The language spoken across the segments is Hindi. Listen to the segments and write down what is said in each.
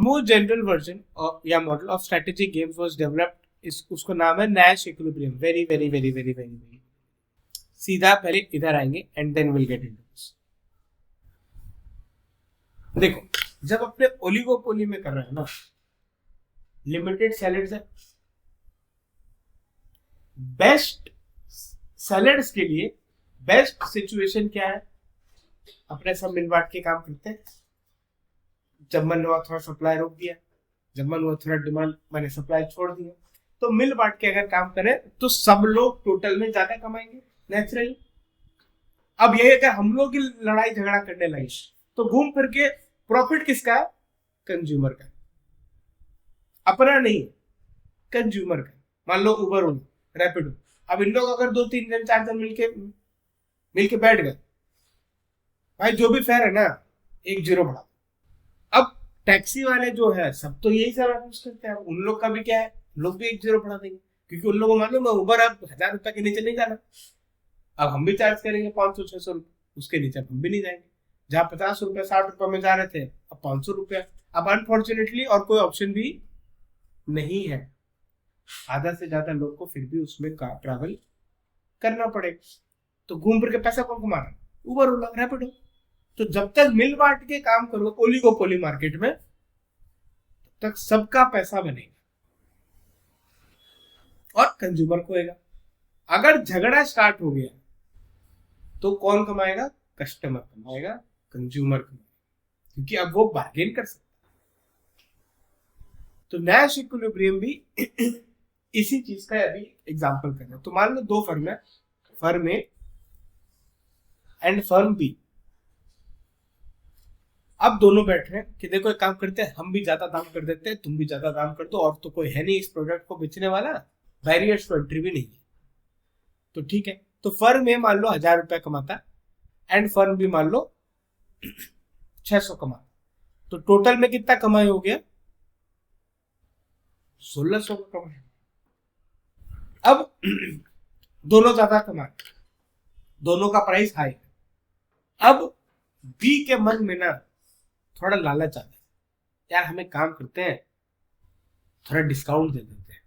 मोर जनरल वर्जन या model of strategic games was developed, उसका नाम है Nash equilibrium. Very very very very very very सीधा पहले इधर आएंगे and then will get into this. देखो, जब अपने ओलिगोपोली में कर रहे हैं ना, लिमिटेड सैलेड्स है, बेस्ट सैलेड्स के लिए बेस्ट सिचुएशन क्या है, अपने सब मिल बांट के काम करते हैं। जब मन हुआ थोड़ा सप्लाई रोक दिया, जब मन हुआ थोड़ा डिमांड मैंने सप्लाई छोड़ दिया, तो मिल बांट के अगर काम करें तो सब लोग टोटल में ज्यादा कमाएंगे नेचुरली। अब ये अगर हम लोग की लड़ाई झगड़ा करने लगे तो घूम फिर के प्रॉफिट किसका है? कंज्यूमर का, अपना नहीं, कंज्यूमर का। मान लो उबर हो, रैपिडो, अब इन लोग अगर 2-3 जन 4 जन मिलके बैठ गए, भाई जो भी फेयर है ना 1-0 बढ़ा। अब टैक्सी वाले जो है सब तो यही सब यूज करते हैं, उन लोग का भी क्या है, लोग भी 1-0 बढ़ा देंगे, क्योंकि उन लोगों को मालूम है उबर अब 1000 रुपए के नीचे नहीं जाना। अब हम भी चार्ज करेंगे 500-600 रुपए, उसके नीचे हम भी नहीं जाएंगे। जहाँ 50 रुपए 60 रुपए में जा रहे थे, अब 500 रुपया। अब अनफॉर्चुनेटली और कोई ऑप्शन भी नहीं है, आधा से ज्यादा लोग को फिर भी उसमें ट्रैवल करना पड़ेगा। तो घूम फिर के पैसा कौन कमा रहा है? उबर, ओला, रैपिडो। तो जब तक मिल बांट के काम करो ओलिगोपोली मार्केट में, तब तक सबका पैसा बनेगा और कंज्यूमर को होगा। अगर झगड़ा स्टार्ट हो गया तो कौन कमाएगा? कस्टमर कमाएगा, कंज्यूमर कमाएगा, क्योंकि अब वो बार्गेन कर सकता है। तो नैश इक्विलिब्रियम भी इसी चीज का अभी एग्जांपल करना। तो मान लो 2 फर्म है, firm A and firm B. अब दोनों बैठ रहे हैं कि देखो एक काम करते हैं, हम भी ज्यादा दाम कर देते हैं, तुम भी ज्यादा दाम कर दो, और तो कोई है नहीं इस प्रोडक्ट को बेचने वाला, बैरियर्स टू एंट्री भी नहीं है, तो ठीक है। तो फर्म ए मान लो 1000 रुपया कमाता एंड फर्म बी मान लो 600 कमाता, तो टोटल में कितना कमाई हो गया? 1600 का कमाई। अब दोनों ज्यादा कमा, दोनों का प्राइस हाई। अब बी के मन में ना थोड़ा लालच आता है, यार हमें काम करते हैं, थोड़ा डिस्काउंट दे देते हैं,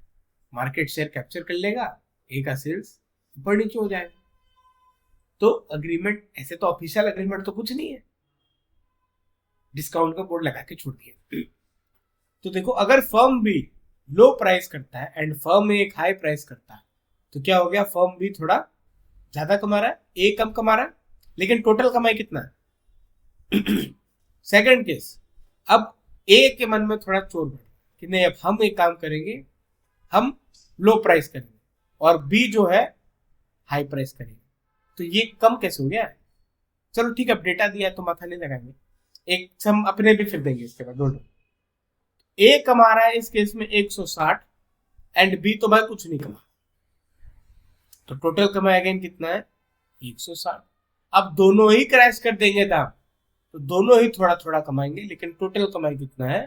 मार्केट शेयर कैप्चर कर लेगा, ए का सेल्स ऊपर नीचे हो जाएगा। तो अग्रीमेंट, ऐसे तो ऑफिशियल अग्रीमेंट तो कुछ नहीं है, डिस्काउंट का बोर्ड लगा के छोड़ दिया। तो देखो, अगर फर्म बी लो प्राइस करता है एंड फर्म ए एक हाई प्राइस करता है, तो क्या हो गया? फर्म बी थोड़ा ज्यादा कमा रहा है, ए कम कमा रहा है, लेकिन टोटल कमाई कितना है? सेकंड केस, अब ए के मन में थोड़ा चोर बैठ कि नहीं, अब हम एक काम करेंगे, हम लो प्राइस करेंगे और बी जो है हाई प्राइस करेंगे। तो ये कम कैसे हो गया? चलो ठीक है, डेटा दिया तो माथा नहीं लगाएंगे, एक हम अपने भी फिर देंगे इसके बाद। दोनों ए कमा रहा है इस केस में 160 एंड बी तो भाई कुछ नहीं कमा, तो टोटल कमाई अगेन कितना है? 160। अब दोनों ही क्रैश कर देंगे दाम, तो दोनों ही थोड़ा थोड़ा कमाएंगे, लेकिन टोटल कमाई कितना है?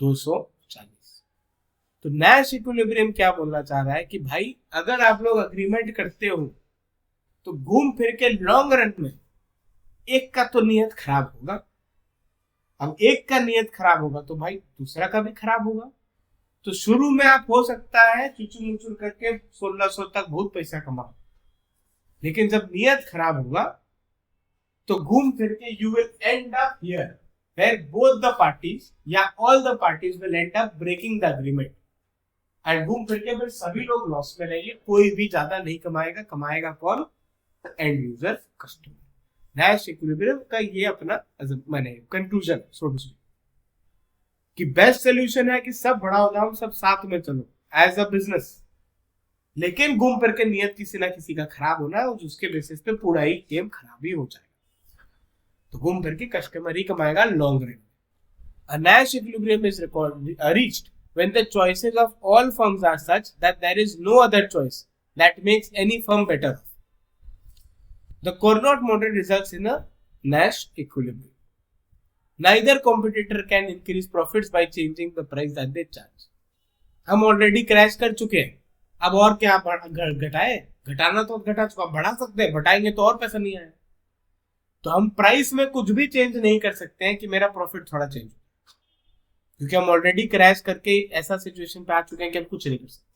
240। तो नैश इक्विलिब्रियम क्या बोलना चाह रहा है कि भाई अगर आप लोग अग्रीमेंट करते हो तो घूम फिर के लॉन्ग रन में एक का तो नियत खराब होगा। अब एक का नियत खराब होगा तो भाई दूसरा का भी खराब होगा। तो शुरू में आप हो सकता है चुचुर मुचुर करके 1600 तक बहुत पैसा कमाओ, लेकिन जब नियत खराब होगा तो घूम फिर के you will end up here where both the parties या all the parties will end up breaking the agreement and घूम फिर के फिर सभी लोग लॉस में रहेंगे, कोई भी ज्यादा नहीं कमाएगा। कमाएगा कौन? And user, customer. Nash equilibrium का ये अपना माने कंक्लूजन सो टू स्पीक कि बेस्ट सोल्यूशन है कि सब बढ़ाओ दाम, सब साथ में चलो एज अ बिजनेस, लेकिन घूम फिर के नियत किसी ना किसी का खराब होना है, उसके बेसिस पे पूरा ही गेम खराब ही हो जाएगा। तो घूम फिर के कस्टमर ही कमाएगा long run. A Nash equilibrium is reached when the choices of all firms are such that there is no other choice that makes any firm better. The Carnot model results in a Nash equilibrium. Neither competitor can increase profits by changing the price that they charge. हम ऑलरेडी क्रैश कर चुके हैं, अब और क्या घटाए? घटाना तो घटा चुका, बढ़ा सकते हैं, बढ़ाएंगे तो और पैसा नहीं आएगा। तो हम प्राइस में कुछ भी चेंज नहीं कर सकते हैं कि मेरा प्रॉफिट थोड़ा चेंज हो, क्योंकि हम ऑलरेडी क्रैश करके ऐसा सिचुएशन पे आ चुके हैं कि हम कुछ नहीं कर सकते.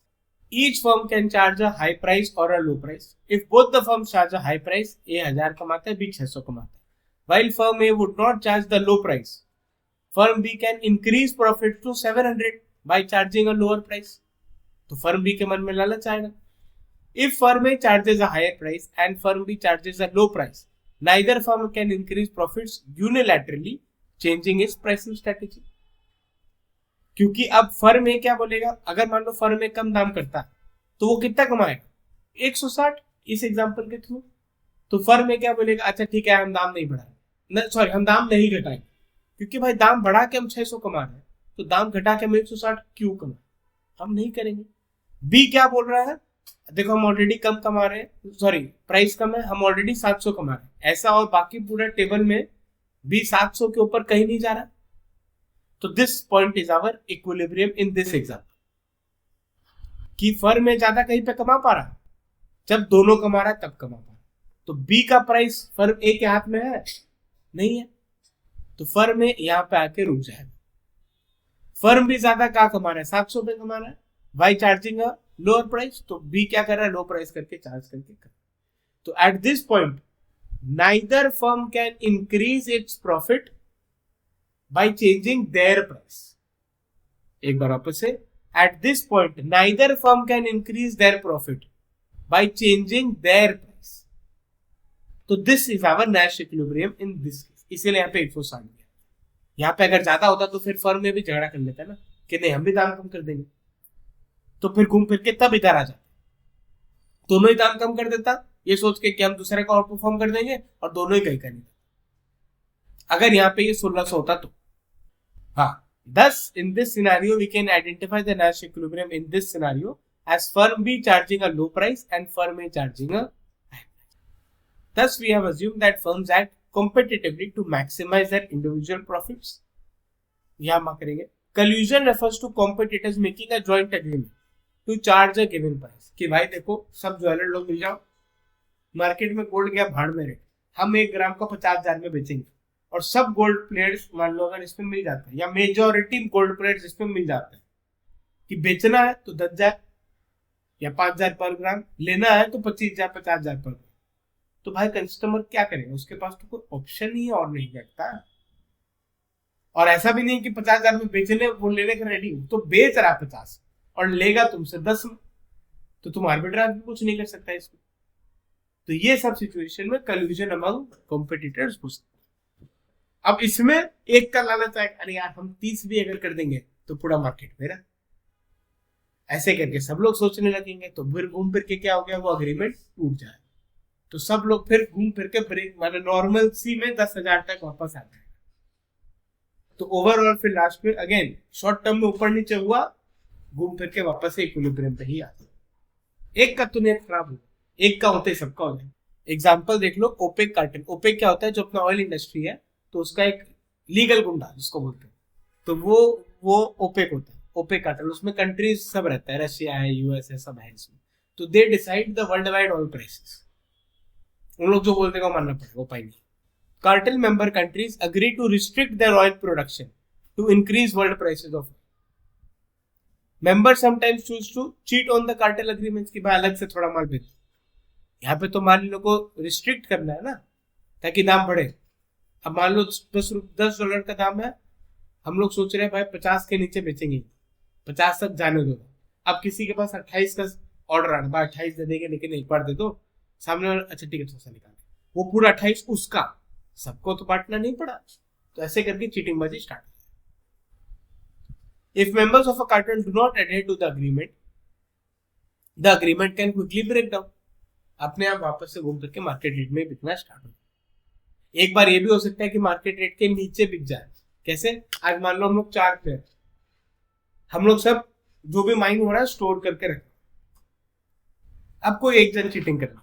Each firm can charge a high price or a low price. If both the firms charge a high price, A 1000 कमाता है, B 600 कमाता है. While firm A would not charge the low price, firm B can increase profit to 700 by charging a lower price. तो firm B के मन में लालच आएगा. If firm A charges a higher price and firm B charges a low price, neither firm can increase profits unilaterally, changing its pricing strategy. क्योंकि अब फर्म ए क्या बोलेगा, अगर मान लो फर्म ए कम दाम करता है तो वो कितना कमाएगा 160 इस एग्जांपल के थ्रू. तो फर्म ए क्या बोलेगा, अच्छा ठीक है हम दाम नहीं बढ़ाएंगे, सॉरी हम दाम नहीं घटाएंगे, क्योंकि भाई दाम बढ़ा के हम 600 कमा रहे हैं तो दाम घटा के हम 160 क्यों कमाए, हम नहीं करेंगे. बी क्या बोल रहा है, देखो हम ऑलरेडी कम कमा रहे हैं, सॉरी प्राइस कम है, हम ऑलरेडी 700 कमा रहे हैं ऐसा, और बाकी पूरा टेबल में बी 700 के ऊपर कहीं नहीं जा रहा. तो this point is our equilibrium in this example, कि फर्म में ज्यादा कहीं पे कमा पा रहा, जब दोनों कमा रहा है तब कमा पा रहा. तो बी का प्राइस फर्म ए के हाथ में है नहीं है, तो फर्म ए यहां पे आके रुक जाएगा. फर्म भी ज्यादा क्या कमा रहा है, 700 पे कमा रहा है, by charging a lower price. तो बी क्या कर रहा है, लो प्राइस करके चार्ज करके कर. तो at this point neither firm can increase its profit by changing their price. एक बार वापस से, at this point neither firm can increase their profit by changing their price. तो this is our Nash equilibrium in this case. इसीलिए यहाँ पे 160 दिया. यहाँ पे अगर ज्यादा होता तो फिर फर्म में भी झगड़ा कर लेता ना कि नहीं हम भी दाम कम कर देंगे, तो फिर घूम फिर के तब इधर आ जाता, दोनों ही दाम कम कर देता ये सोच के कि हम दूसरे को आउट परफॉर्म कर देंगे और दोनों ही कहीं करेंगे. अगर यहाँ पे ये 1600 होता तो हाँ. Thus, in this scenario, we can identify the Nash equilibrium in this scenario as firm B charging a low price and firm A charging a high price. Thus, we have assumed that firms act competitively to maximize their individual profits. यहाँ हम करेंगे. Collusion refers to competitors making a joint agreement to charge a given price. कि भाई देखो सब ज्वेलर लोग मिल जाओ, मार्केट में गोल्ड गया भाड़ में रेट, हम 1 ग्राम को 50,000 में बेचेंगे, और सब गोल्ड प्लेयर्स मान लो अगर इसमें मिल जाता है, या मेजॉरिटी गोल्ड प्लेयर्स इसमें मिल जाता है कि बेचना है तो 10,000 या 5,000 पर ग्राम, लेना है तो 25,000 50,000 पर ग्राम. तो भाई कस्टमर क्या करेगा, उसके पास तो कोई ऑप्शन ही और नहीं करता. और ऐसा भी नहीं कि 50,000 में बेचने वो लेने का रेडी हो, तो बेच रहा 50 और लेगा तुमसे 10 में, तो तुम आर्बिट्राज भी कुछ नहीं कर सकता इसमें. तो ये सब सिचुएशन में कल्यूजन अमंग कॉम्पिटिटर्स हो सकता है. अब इसमें एक का लालच आएगा, अरे यार हम 30 भी अगर कर देंगे तो पूरा मार्केट मेरा, ऐसे करके सब लोग सोचने लगेंगे, तो फिर घूम फिर के क्या हो गया, वो अग्रीमेंट टूट जाए. तो सब लोग फिर घूम फिर के ब्रेक माने नॉर्मल सी में 10,000 तक वापस आ जाएगा. तो ओवरऑल फिर लास्ट में अगेन शॉर्ट टर्म में ऊपर नीचे हुआ, घूम फिर के वापस से इक्विलिब्रियम पे ही आता. एक का तो नेट खराब हो, एक का होते सबका हो जाए. एग्जाम्पल देख लो, ओपेक कार्टेल. ओपेक क्या होता है, जो अपना ऑयल इंडस्ट्री है तो उसका एक लीगल गुंडा जिसको बोलते हैं, तो वो ओपेक होता है, ओपेक कार्टेल. उसमें कंट्रीज सब रहता है, रशिया है, यूएस है, सब है इसमें. तो they decide the worldwide oil prices. उन लोग जो बोलते हैं मानना पड़ेगा, वो पाएंगे. Cartel member countries agree to restrict their oil production to increase world prices of. Member sometimes choose to cheat on the cartel agreements की भाई अलग से थोड़ा माल बेच. यहाँ पे तो मान लो को रिस्ट्रिक्ट करना है ना ताकि दाम बढ़े. अब मान लो $10 का दाम है, हम लोग सोच रहे हैं भाई 50 के नीचे बेचेंगे, 50 तक जाने दो. अब किसी के पास 28 का ऑर्डर आ रहा है, भाई 28 दे देंगे लेकिन एक बार दे दो. सामने वाला अच्छा ठीक है थोड़ा सा निकाल, वो पूरा 28 उसका, सबको तो बांटना नहीं पड़ा. तो ऐसे करके चीटिंग बाजी start. If members of a cartel do not adhere to the agreement can quickly break down. अपने आप वापस से घूम करके मार्केट रेट में बिकना स्टार्ट हो. एक बार ये भी हो सकता है कि मार्केट रेट के नीचे बिक जाए. कैसे, आज मान लो हम लोग 4 प्लेयर, हम लोग सब जो भी माइंड हो रहा है स्टोर करके रखें. अब कोई एक जन चीटिंग करना,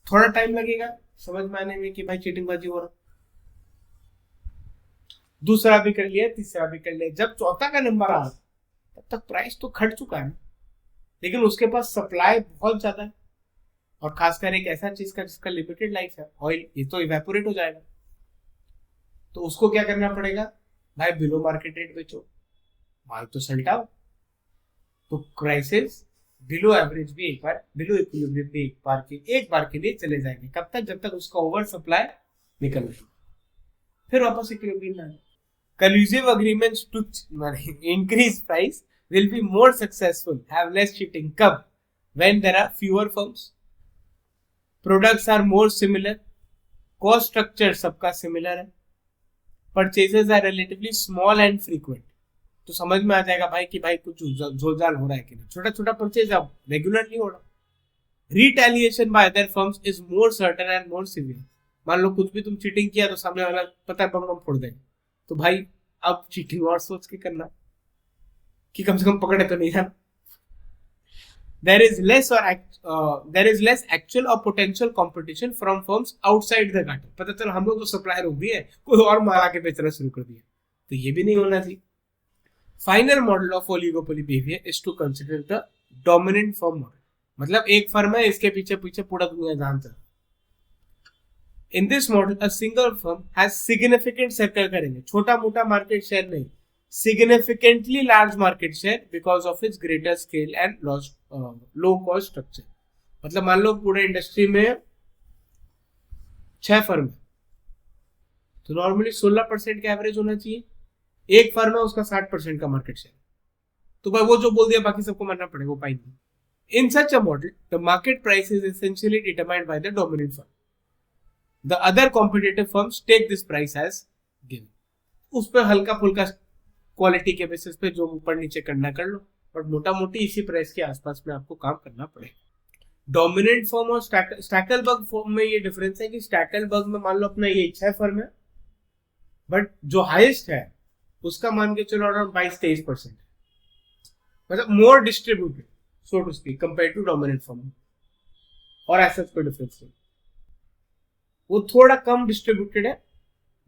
थोड़ा टाइम लगेगा समझ में आने में कि भाई चीटिंग बाजी हो रहा. दूसरा भी कर लिया, तीसरा भी कर लिया, जब चौथा का नंबर आ तब तक प्राइस तो खट चुका है, लेकिन उसके पास सप्लाई बहुत ज्यादा है, और खासकर एक ऐसा चीज का जिसका लिमिटेड लाइफ है, ऑयल, ये तो इवेपोरेट हो जाएगा. तो उसको क्या करना पड़ेगा, भाई बिलो मार्केट रेट बेचो, माल तो सल्टाओ, तो क्राइसिस बिलो एवरेज भी एक बार, बिलो इक्विलिब्रियम भी एक बार के लिए चले जाएंगे। कब तक? जब तक उसका ओवर सप्लाई निकल रही, फिर वापस इक्विलिब्रियम में आएगा। Collusive agreements to increase price will be more successful, have less cheating. कब? When there are fewer firms, products are more similar, cost structure सबका similar है, purchases are relatively small and frequent. तो समझ में आ जाएगा भाई कि भाई कुछ जोरजाल हो रहा है कि नहीं, छोटा छोटा परचेज अब रेगुलर नहीं हो रहा। Retaliation by other firms is more certain and more severe. मान लो कुछ भी तुम चीटिंग किया तो सामने वाला पता है बम बम फोड़ देगा, तो भाई अब चीटिंग और सोच के करना कि कम से कम पकड़े तो नहीं है। there is less actual or potential competition from firms outside the cartel. पता चला हम लोग तो सप्लाई रोक दिए, कोई और माल आके बेचना शुरू कर दिया, तो ये भी नहीं होना चाहिए। Final model of oligopoly behaviour is to consider the dominant firm model. मतलब एक फर्म है, इसके पीछे पीछे पूरा दुनिया जानता है। In this model, a single firm has significant circle करेंगे, छोटा मोटा मार्केट शेयर नहीं, significantly large market share because of its greater scale and low cost structure. मतलब मान लो पूरे इंडस्ट्री में 6 फर्म है, तो नॉर्मली 16% का एवरेज होना चाहिए। एक फर्म है, उसका 60% का मार्केट शेयर, तो भाई वो जो बोल दिया बाकी सबको मानना पड़ेगा, वो पाई नहीं। In such a model, the market price is essentially determined by the dominant firm. The other competitive firms take this price as given. उस पर हल्का फुल्का क्वालिटी के बेसिस पे जो ऊपर नीचे करना कर लो, बट मोटा मोटी इसी प्राइस के आसपास में आपको काम करना पड़ेगा। डोमिनेंट फर्म और स्टैकलबर्ग फर्म में ये डिफरेंस है कि स्टैकलबर्ग में मान लो अपना ये 6 फर्म है, बट जो हाईएस्ट है उसका मान के चलो अराउंड 22-23%, मतलब more distributed so to speak compare to dominant firm. और ऐसा कोई डिफरेंस नहीं, वो थोड़ा कम डिस्ट्रीब्यूटेड है,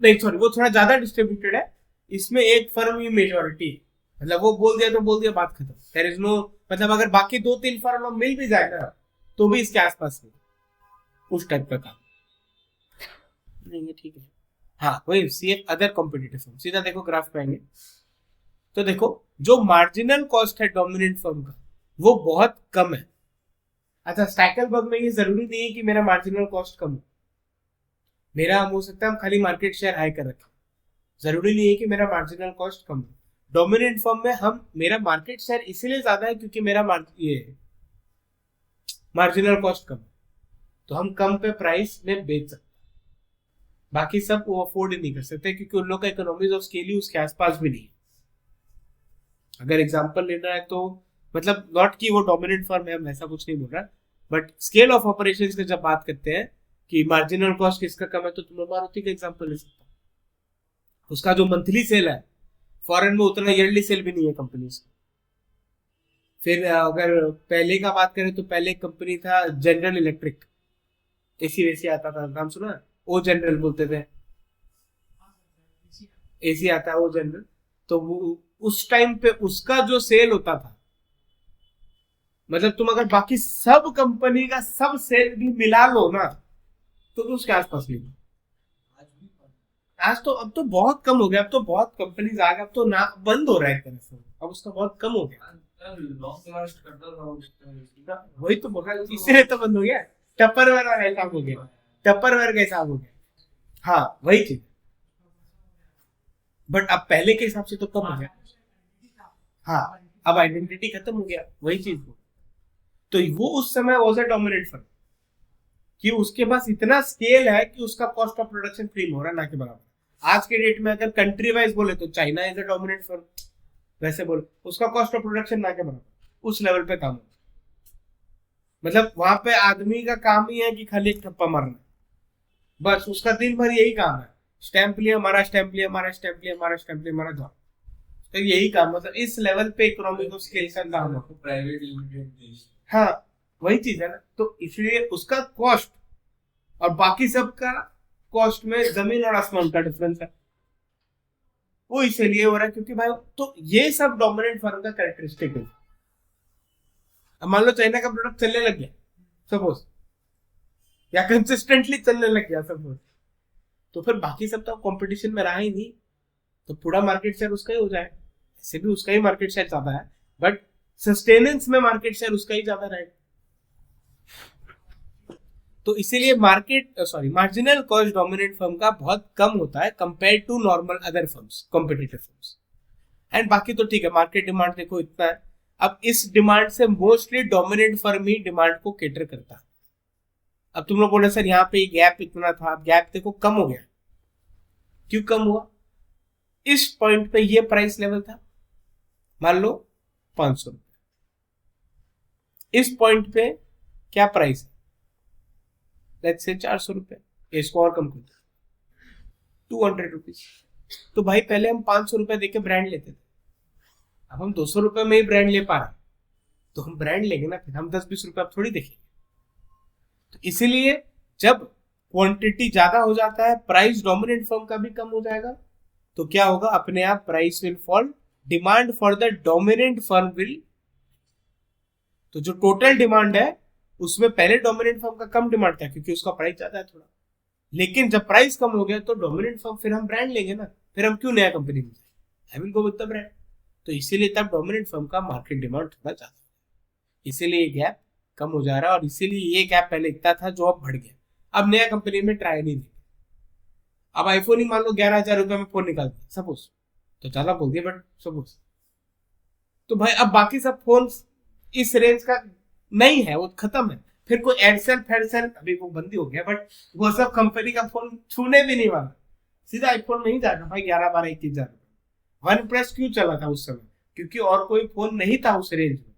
नहीं सॉरी वो थोड़ा ज्यादा डिस्ट्रीब्यूटेड है, इसमें एक फर्म ही मेजॉरिटी है, मतलब वो बोल दिया तो बोल दिया, बात खत्म। देयर इज नो, मतलब अगर बाकी 2-3 फर्म मिल भी जाए ना तो भी इसके आसपास नहीं, उस टाइप का काम नहीं है, ठीक है। हाँ वही सीएफ अदर कॉम्पिटिटिव फर्म, सीधा देखो ग्राफ पे आएंगे तो देखो जो मार्जिनल कॉस्ट है डोमिनेंट फर्म का वो बहुत कम है। अच्छा स्टैकलबर्ग में ये जरूरी नहीं है कि मेरा मार्जिनल कॉस्ट कम हो, मेरा हो सकता है हम खाली मार्केट शेयर हाई कर रखें, जरूरी नहीं है कि मेरा मार्जिनल कॉस्ट कम हो। डोमिनेंट फर्म में हम मेरा मार्केट शेयर इसीलिए ज्यादा है क्योंकि मेरा मार्जिनल कॉस्ट कम है, तो हम कम पे प्राइस में बेच सकते, बाकी सब वो अफोर्ड नहीं कर सकते क्योंकि उन लोग का इकोनॉमीज ऑफ स्केल ही उसके आसपास भी नहीं। अगर एग्जांपल लेना है तो मतलब नॉट कि वो डोमिनेंट फर्म है, हम ऐसा कुछ नहीं बोल रहा, बट स्केल ऑफ ऑपरेशंस की जब बात करते हैं कि मार्जिनल कॉस्ट किसका कम है, तो तुम मारुति का एग्जांपल ले सकते हो। उसका जो मंथली सेल है फॉरेन में उतना ईयरली सेल भी नहीं है कंपनीज का। फिर अगर पहले का बात करें तो पहले कंपनी था जनरल इलेक्ट्रिक, एसी वैसी आता था, नाम सुना? ओ जनरल बोलते थे, एसी आता है ओ जनरल। तो वो उस टाइम पे उसका जो सेल होता था, मतलब तुम अगर बाकी सब कंपनी का सब सेल भी मिला लो ना तो उसके आसपास नहीं। आज तो अब तो बहुत कम हो गया, अब तो बहुत कंपनीज आ गए, अब तो ना बंद हो रहा है एक तरह से, अब उसका बहुत कम हो गया। वही तो बोला, इसीलिए तो बंद हो गया, टपरवेयर वाला हिसाब हो गया, टपरवेयर का हिसाब हो गया। हाँ वही चीज, बट अब पहले के हिसाब से तो कम हो गया। हाँ अब आइडेंटिटी खत्म हो गया, वही चीज। तो वो उस समय वाज अ डोमिनेंट फर्म कि उसके पास इतना स्केल है कि उसका कॉस्ट ऑफ प्रोडक्शन फ्री हो रहा है, ना के बराबर। आज के डेट में अगर कंट्री वाइज बोले तो China is a dominant firm, वैसे बोले उसका कॉस्ट ऑफ प्रोडक्शन ना के बराबर, उस लेवल पे काम होता है। मतलब वहां पे आदमी का काम ही है कि खाली एक ठप्पा मारना, बस उसका दिन भर यही काम है, स्टैंप लिया हमारा, स्टैंप लिया हमारा, स्टैंप लिया हमारा, स्टैंप लिया हमारा, जाओ। तो यही काम, मतलब इस लेवल पे इकोनॉमिक ऑफ स्केल का काम है, प्राइवेट लिमिटेड। हाँ वही चीज है ना, तो इसलिए उसका कॉस्ट और बाकी सब का कॉस्ट में जमीन और आसमान का डिफरेंस है। वो इसलिए हो रहा है क्योंकि भाई, तो ये सब डोमिनेंट फर्म का कैरेक्टरिस्टिक है। अब मान लो चाइना का प्रोडक्ट चलने लग गया सपोज, या कंसिस्टेंटली चलने लग गया सपोज, तो फिर बाकी सब तो कंपटीशन में रहा ही नहीं, तो पूरा मार्केट शेयर उसका ही हो जाएगा। ऐसे भी उसका ही मार्केट शेयर ज्यादा है, बट सस्टेनेंस में मार्केट शेयर उसका ही ज्यादा रहेगा। तो इसीलिए मार्जिनल कॉस्ट डोमिनेंट फर्म का बहुत कम होता है compare to normal other firms, competitive firms. And बाकी तो ठीक है, मार्केट डिमांड देखो इतना है। अब इस डिमांड से मोस्टली डोमिनेंट फर्म ही डिमांड को केटर करता है। अब तुम लोग बोले सर यहाँ पे गैप इतना था, अब गैप देखो कम हो गया। क्यों कम हुआ? इस पॉइंट पे ये प्राइस लेवल था, मान लो 500 रुपए। इस पॉइंट पे क्या प्राइस है? लेट्स से 400 रुपए। इसको और कम कर दो, 200 रुपीज। तो भाई पहले हम 500 रुपए देके ब्रांड लेते थे, अब हम 200 रुपए में ही ब्रांड ले पा रहे, तो हम ब्रांड लेंगे ना, फिर हम 10-20 रुपए अब थोड़ी देखेंगे। तो इसीलिए जब क्वांटिटी ज्यादा हो जाता है, प्राइस डोमिनेंट फर्म का भी कम हो जाएगा, तो क्या होगा? अपने आप price will fall, demand for the dominant firm will. तो जो टोटल डिमांड है उसमें पहले डोमिनेंट फर्म का कम डिमांड था क्योंकि उसका प्राइस ज्यादा है थोड़ा, लेकिन जब प्राइस कम हो गया तो डोमिनेंट फर्म, फिर हम ब्रांड लेंगे ना, फिर हम क्यों नया कंपनी में जाए, I will go with the brand. तो इसीलिए तब डोमिनेंट फर्म का मार्केट डिमांड थोड़ा ज्यादा, इसीलिए ये गैप कम हो जा रहा है। और इसीलिए ये गैप पहले इतना था जो अब बढ़ गया। अब नया कंपनी में ट्राई नहीं देंगे। अब आईफोन ही मान लो 11,000 रुपए में फोन निकाल दिया सपोज, तो ज्यादा बोल दिया बट सपोज, तो भाई अब बाकी सब फोन इस रेंज का नहीं है, वो खत्म है। फिर कोई एयरसेल फेयरसेल अभी वो बंदी हो गया, बट वो सब कंपनी का फोन छूने भी नहीं वाला, सीधा आईफोन नहीं जाएगा भाई 11-12-21,000 रुपए। वन प्लस क्यों चला था उस समय? क्योंकि और कोई फोन नहीं था उस रेंज में।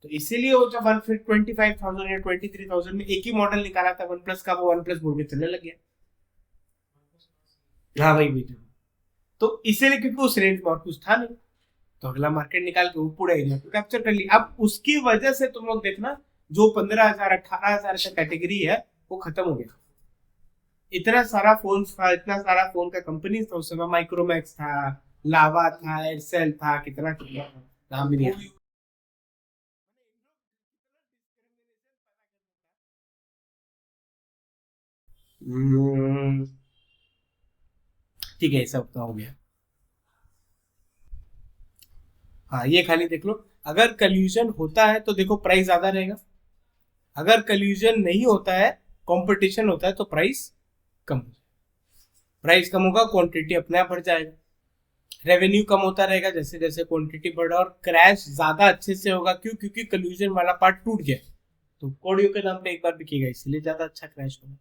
तो इसीलिए वो जब 25,000 या 23,000 में एक ही मॉडल निकाला था वन प्लस का, वो वन प्लस बोल के चलने लग गया। हाँ भाई भाई, तो इसीलिए क्योंकि उस रेंज में और कुछ था नहीं, तो अगला मार्केट निकाल के वो पूरा एरिया को कैप्चर कर लिया। अब उसकी वजह से तुम लोग देखना, जो 15,000 18,000 का कैटेगरी है वो खत्म हो गया। इतना सारा फोन था, इतना सारा फोन का कंपनी था उस समय, माइक्रोमैक्स था, लावा था, एयरसेल था, कितना कितना नाम भी नहीं। ठीक है, सब तो हो गया। हाँ ये खाली देख लो, अगर कल्यूजन होता है तो देखो प्राइस ज्यादा रहेगा, अगर कल्यूजन नहीं होता है, कंपटीशन होता है, तो प्राइस कम हो जाएगा। प्राइस कम होगा, क्वांटिटी अपने आप बढ़ जाएगा, रेवेन्यू कम होता रहेगा जैसे जैसे क्वांटिटी बढ़ा, और क्रैश ज्यादा अच्छे से होगा। क्यों? क्योंकि कल्यूजन वाला पार्ट टूट गया, तो ऑडियो के दाम पे एक बार बिकेगा, इसलिए ज्यादा अच्छा क्रैश होगा।